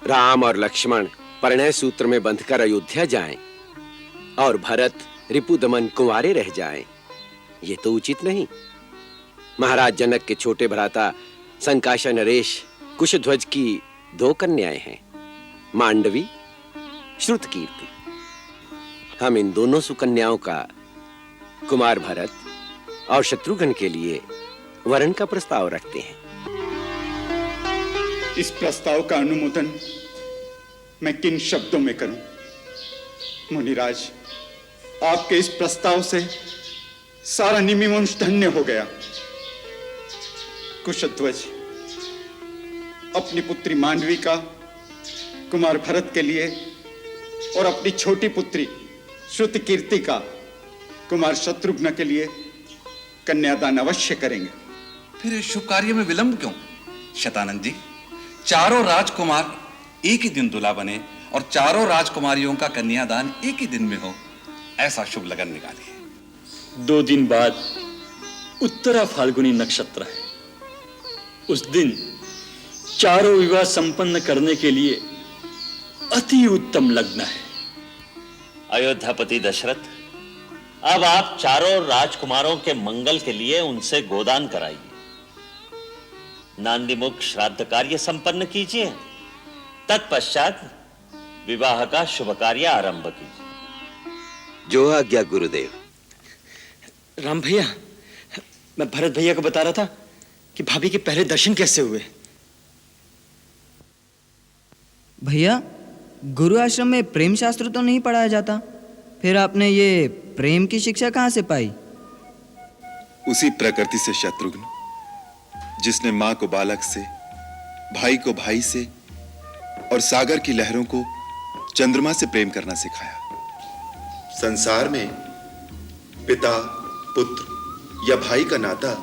राम और लक्ष्मण परिणय सूत्र में बंधकर अयोध्या जाएं और भरत रिपुदमन कुंवारे रह जाएं, ये तो उचित नहीं। महाराज जनक के छोटे भ्राता संकाशा नरेश कुशध्वज की 2 कन्याएं हैं, मांडवी, श्रुतकीर्ति। हम इन दोनों सुकन्याओं का कुमार भरत और शत्रुघ्न के लिए वरण का प्रस्ताव रखते हैं। इस प्रस्ताव का अनुमोदन मैं किन शब्दों में करूं? मुनिराज, आपके इस प्रस्ताव से सारा निमिवंश धन्य हो गया। कुशध्वज अपनी पुत्री मांडवी का कुमार भरत के लिए और अपनी छोटी पुत्री श्रुतकीर्ति का कुमार शत्रुघ्न के लिए कन्यादान अवश्य करेंगे। फिर इस शुभ कार्य में विलंब क्यों? शतानंद जी, चारों राजकुमार एक ही दिन दूल्हा बने और चारों राजकुमारियों का कन्यादान एक ही दिन में हो, ऐसा शुभ लगन निकालिए। 2 दिन बाद उत्तरा फाल्गुनी नक्षत्र है। उस दिन चारों विवाह संपन्न करने के लिए अति उत्तम लग्न है। अयोध्यापति दशरथ, अब आप चारों राजकुमारों के मंगल के लिए उनसे गोदान कराइए, नांदीमुख श्राद्ध कार्य संपन्न कीजिए, तत्पश्चात विवाह का शुभ कार्य आरंभ कीजिए। जो आज्ञा गुरुदेव। राम भैया, मैं भरत भैया को बता रहा था कि भाभी के पहले दर्शन कैसे हुए। भैया, गुरु आश्रम में प्रेम शास्त्र तो नहीं पढ़ाया जाता, फिर आपने ये प्रेम की शिक्षा कहां से पाई? उसी प्रकृति से शत्रुघ्न, जिसने मां को बालक से, भाई को भाई से और सागर की लहरों को चंद्रमा से प्रेम करना सिखाया। संसार में पिता, पुत्र या भाई का नाता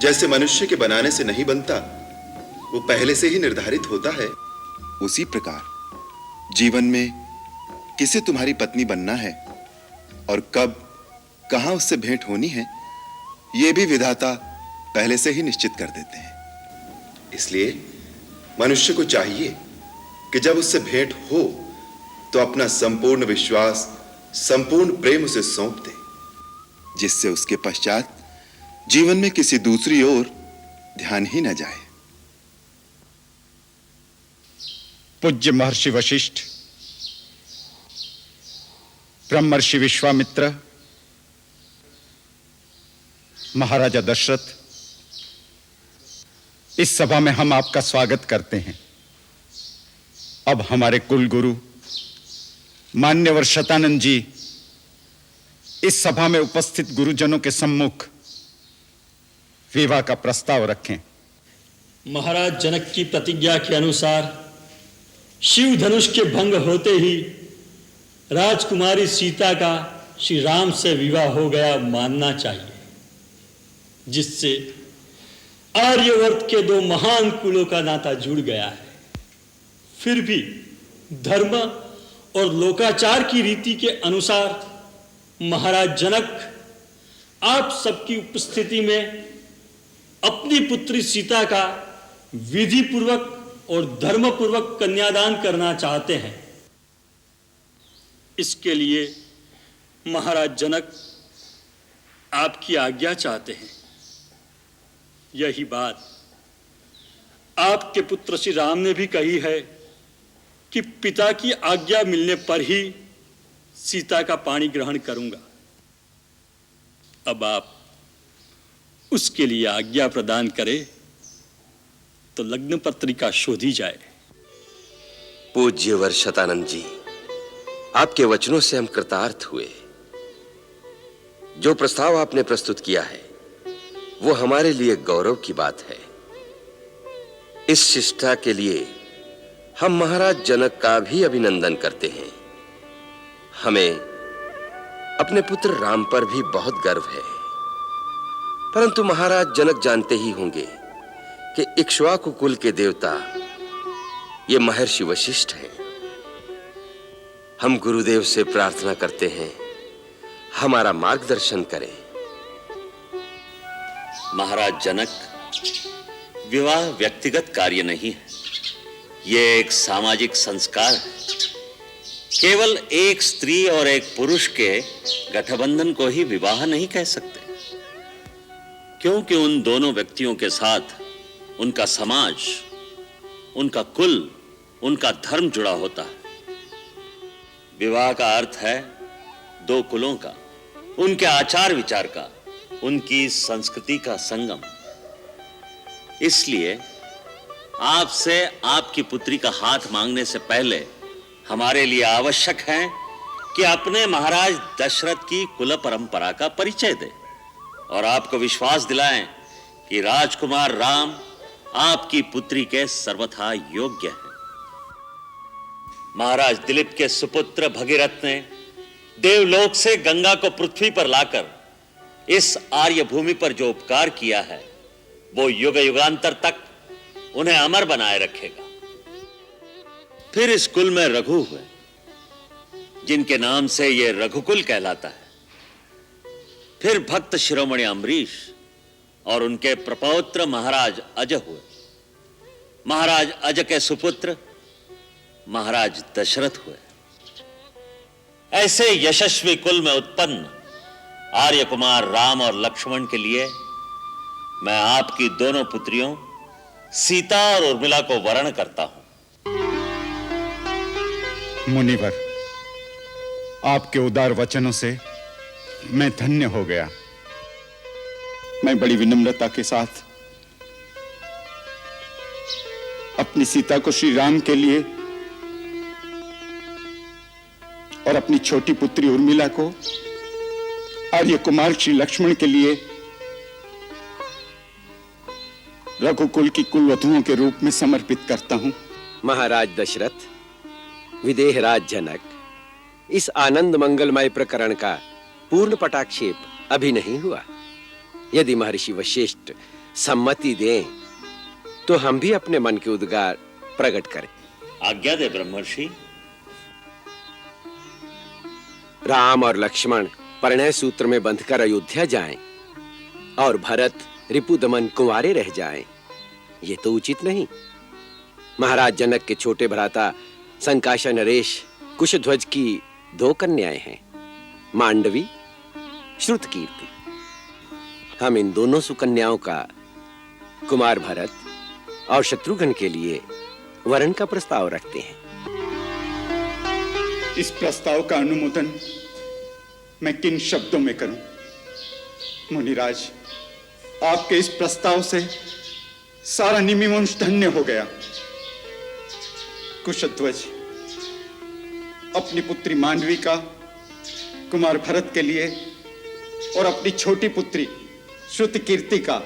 जैसे मनुष्य के बनाने से नहीं बनता, वो पहले से ही निर्धारित होता है। उसी प्रकार जीवन में किसे तुम्हारी पत्नी बनना है और कब कहां उससे भेंट होनी है, यह भी विधाता पहले से ही निश्चित कर देते हैं। इसलिए मनुष्य को चाहिए कि जब उससे भेंट हो तो अपना संपूर्ण विश्वास, संपूर्ण प्रेम उसे सौंप दे, जिससे उसके पश्चात जीवन में किसी दूसरी ओर ध्यान ही न जाए। पूज्य महर्षि वशिष्ठ, ब्रह्मर्षि विश्वामित्र, महाराजा दशरथ, इस सभा में हम आपका स्वागत करते हैं। अब हमारे कुल गुरु मान्यवर शतानंद जी इस सभा में उपस्थित गुरुजनों के सम्मुख विवाह का प्रस्ताव रखें। महाराज जनक की प्रतिज्ञा के अनुसार शिव धनुष के भंग होते ही राजकुमारी सीता का श्री राम से विवाह हो गया मानना चाहिए, जिससे आर्यवर्त के 2 महान कुलों का नाता जुड़ गया है। फिर भी धर्म और लोकाचार की रीति के अनुसार महाराज जनक आप सबकी उपस्थिति में अपनी पुत्री सीता का विधि पूर्वक और धर्म पूर्वक कन्यादान करना चाहते हैं। इसके लिए महाराज जनक आपकी आज्ञा चाहते हैं। यही बात आपके पुत्र श्री राम ने भी कही है कि पिता की आज्ञा मिलने पर ही सीता का पाणी ग्रहण करूंगा। अब आप उसके लिए आज्ञा प्रदान करें तो लग्न पत्रिका शोधी जाए। पूज्यवर शतानंद जी, आपके वचनों से हम कृतार्थ हुए। जो प्रस्ताव आपने प्रस्तुत किया है वो हमारे लिए गौरव की बात है। इस शिष्टा के लिए हम महाराज जनक का भी अभिनंदन करते हैं। हमें अपने पुत्र राम पर भी बहुत गर्व है, परंतु महाराज जनक जानते ही होंगे कि इक्ष्वाकु कुल के देवता ये महर्षि वशिष्ठ हैं। हम गुरुदेव से प्रार्थना करते हैं हमारा मार्गदर्शन करें। महाराज जनक, विवाह व्यक्तिगत कार्य नहीं है, ये एक सामाजिक संस्कार है। केवल एक स्त्री और एक पुरुष के गठबंधन को ही विवाह नहीं कह सकते, क्योंकि उन दोनों व्यक्तियों के साथ उनका समाज, उनका कुल, उनका धर्म जुड़ा होता है। विवाह का अर्थ है दो कुलों का, उनके आचार विचार का, उनकी संस्कृति का संगम। इसलिए आपसे आपकी पुत्री का हाथ मांगने से पहले हमारे लिए आवश्यक है कि अपने महाराज दशरथ की कुल परंपरा का परिचय दें और आपको विश्वास दिलाएं कि राजकुमार राम आपकी पुत्री के सर्वथा योग्य हैं। महाराज दिलीप के सुपुत्र भगीरथ ने देवलोक से गंगा को पृथ्वी पर लाकर इस आर्य भूमि पर जो उपकार किया है, वो युग युगांतर तक उन्हें अमर बनाए रखेगा। फिर इस कुल में रघु हुए, जिनके नाम से यह रघुकुल कहलाता है। फिर भक्त शिरोमणि अम्बरीश और उनके प्रपौत्र महाराज अज हुए। महाराज अज के सुपुत्र महाराज दशरथ हुए। ऐसे यशस्वी कुल में उत्पन्न आर्य कुमार राम और लक्ष्मण के लिए मैं आपकी दोनों पुत्रियों सीता और उर्मिला को वरण करता हूं। मुनिवर, आपके उदार वचनों से मैं धन्य हो गया। मैं बड़ी विनम्रता के साथ अपनी सीता को श्री राम के लिए और अपनी छोटी पुत्री उर्मिला को आर्य कुमार श्री लक्ष्मण के लिए रघुकुल की कुलवधुओं के रूप में समर्पित करता हूं। महाराज दशरथ, विदेहराज जनक, इस आनंद मंगलमय प्रकरण का पूर्ण पटाक्षेप अभी नहीं हुआ। यदि महर्षि वशिष्ठ सम्मति दें तो हम भी अपने मन के उद्गार प्रकट करें। आज्ञा दे ब्रह्मर्षि। राम और लक्ष्मण परिणय सूत्र में बंधकर अयोध्या जाएं और भरत रिपुदमन कुंवारे रह जाएं, ये तो उचित नहीं। महाराज जनक के छोटे भ्राता संकाशा नरेश कुशध्वज की 2 कन्याएं हैं, मांडवी, श्रुतकीर्ति। हम इन दोनों सुकन्याओं का कुमार भरत और शत्रुघ्न के लिए वरण का प्रस्ताव रखते हैं। इस प्रस्ताव का अनुमोदन मैं किन शब्दों में करूं? मुनिराज, आपके इस प्रस्ताव से सारा निमिवंश धन्य हो गया। कुशध्वज अपनी पुत्री मांडवी का कुमार भरत के लिए और अपनी छोटी पुत्री श्रुतकीर्ति का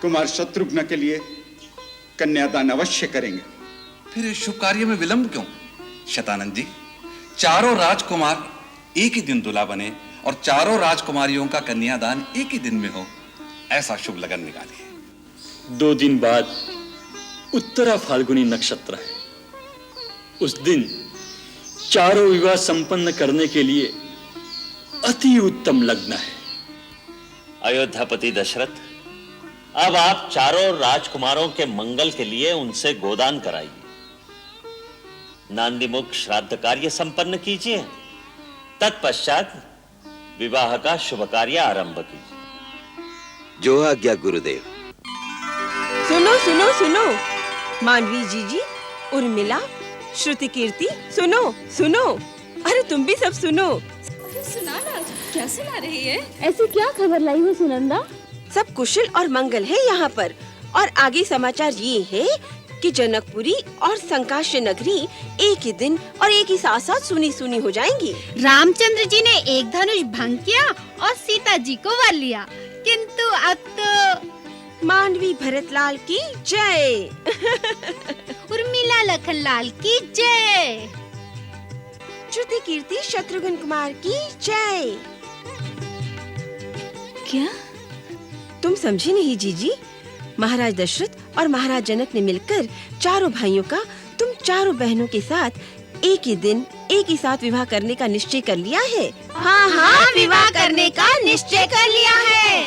कुमार शत्रुघ्न के लिए कन्यादान अवश्य करेंगे। फिर इस शुभ कार्य में विलंब क्यों? शतानंद जी, चारों राजकुमार एक ही दिन दूल्हा बने और चारों राजकुमारियों का कन्यादान एक ही दिन में हो, ऐसा शुभ लगन निकालिए। 2 दिन बाद उत्तरा फाल्गुनी नक्षत्र है। उस दिन चारों विवाह संपन्न करने के लिए अति उत्तम लग्न है। अयोध्यापति दशरथ, अब आप चारों राजकुमारों के मंगल के लिए उनसे गोदान कराइए। नांदीमुख श्राद्ध कार्य संपन्न कीजिए। तत्पश्चात विवाह का शुभ कार्य आरंभ कीजिए। जो आज्ञा गुरुदेव। सुनो सुनो सुनो, मांडवी जीजी, उर्मिला, श्रुतिकीर्ति, सुनो सुनो। अरे तुम भी सब सुनो। सुना ना, क्या सुना रही है? ऐसी क्या खबर लाई हो सुनंदा? सब कुशल और मंगल है यहाँ पर। और आगे समाचार ये है कि जनकपुरी और संकाश्य नगरी एक ही दिन और एक ही साथ साथ सुनी सुनी हो जाएंगी। रामचंद्र जी ने एक धनुष भंग किया और सीता जी को वर लिया, किंतु अब तो मांडवी भरतलाल की जय। उर्मिला लखनलाल की जय। श्रुतिकीर्ति शत्रुघ्न कुमार की जय। क्या तुम समझी नहीं जीजी? महाराज दशरथ और महाराज जनक ने मिलकर चारों भाइयों का तुम चारों बहनों के साथ एक ही दिन एक ही साथ विवाह करने का निश्चय कर लिया है। हाँ हाँ, विवाह करने का निश्चय कर लिया है।